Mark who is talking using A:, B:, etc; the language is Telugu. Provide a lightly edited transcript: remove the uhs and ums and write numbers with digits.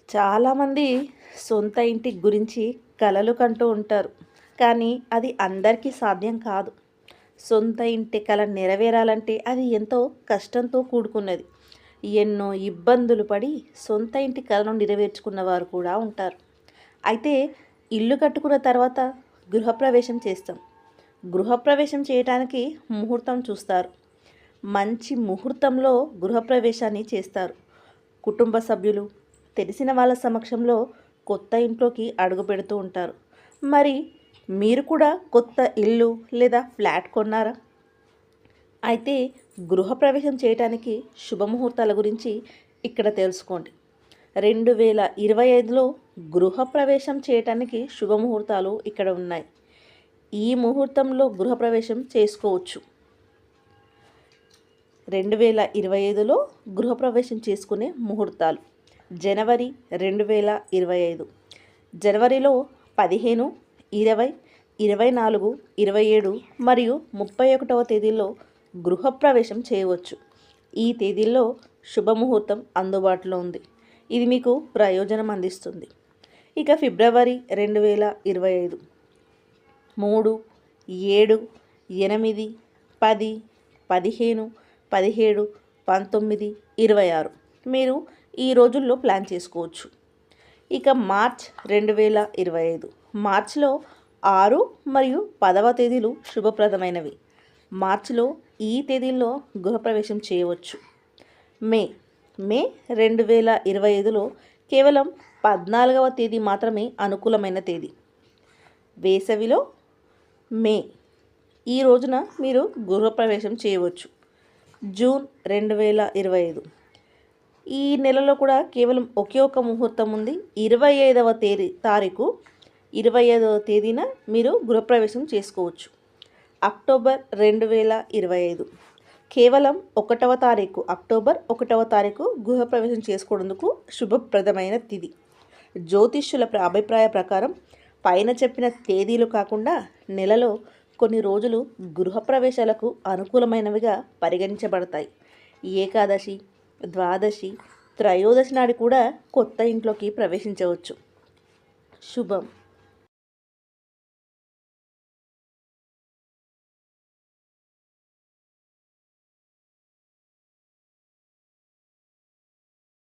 A: చాలామంది సొంత ఇంటి గురించి కలలు కంటూ ఉంటారు. కానీ అది అందరికీ సాధ్యం కాదు. సొంత ఇంటి కల నెరవేరాలంటే అది ఎంతో కష్టంతో కూడుకున్నది. ఎన్నో ఇబ్బందులు పడి సొంత ఇంటి కలను నెరవేర్చుకున్న వారు కూడా ఉంటారు. అయితే ఇల్లు కట్టుకున్న తర్వాత గృహప్రవేశం చేస్తాం. గృహప్రవేశం చేయడానికి ముహూర్తం చూస్తారు. మంచి ముహూర్తంలో గృహప్రవేశాన్ని చేస్తారు. కుటుంబ సభ్యులు, తెలిసిన వాళ్ళ సమక్షంలో కొత్త ఇంట్లోకి అడుగు పెడుతూ ఉంటారు. మరి మీరు కూడా కొత్త ఇల్లు లేదా ఫ్లాట్ కొన్నారా? అయితే గృహప్రవేశం చేయడానికి శుభముహూర్తాల గురించి ఇక్కడ తెలుసుకోండి. 2025లో గృహప్రవేశం చేయటానికి శుభముహూర్తాలు ఇక్కడ ఉన్నాయి. ఈ ముహూర్తంలో గృహప్రవేశం చేసుకోవచ్చు. 2025లో గృహప్రవేశం చేసుకునే ముహూర్తాలు: జనవరి 2025, జనవరిలో 15, 20, 24, 27 మరియు 31వ తేదీల్లో గృహప్రవేశం చేయవచ్చు. ఈ తేదీల్లో శుభముహూర్తం అందుబాటులో ఉంది. ఇది మీకు ప్రయోజనం అందిస్తుంది. ఇక ఫిబ్రవరి 2025, 3, 7, 8, 10, 15, 17, 19, 26 మీరు ఈ రోజుల్లో ప్లాన్ చేసుకోవచ్చు. ఇక మార్చ్ 2025, మార్చిలో 6 మరియు 10వ తేదీలు శుభప్రదమైనవి. మార్చిలో ఈ తేదీల్లో గృహప్రవేశం చేయవచ్చు. మే 2025లో కేవలం 14వ తేదీ మాత్రమే అనుకూలమైన తేదీ. వేసవిలో మే ఈ రోజున మీరు గృహప్రవేశం చేయవచ్చు. జూన్ 2025 ఈ నెలలో కూడా కేవలం ఒకే ఒక ముహూర్తం ఉంది. 25వ తేదీన మీరు గృహప్రవేశం చేసుకోవచ్చు. అక్టోబర్ 2025 కేవలం అక్టోబర్ 1వ తారీఖు గృహప్రవేశం చేసుకోవడానికి శుభప్రదమైన తిథి. జ్యోతిష్యుల అభిప్రాయ ప్రకారం పైన చెప్పిన తేదీలు కాకుండా నెలలో కొన్ని రోజులు గృహప్రవేశాలకు అనుకూలమైనవిగా పరిగణించబడతాయి. ఏకాదశి, ద్వాదశి, త్రయోదశి నాడు కూడా కొత్త ఇంట్లోకి ప్రవేశించవచ్చు. శుభం.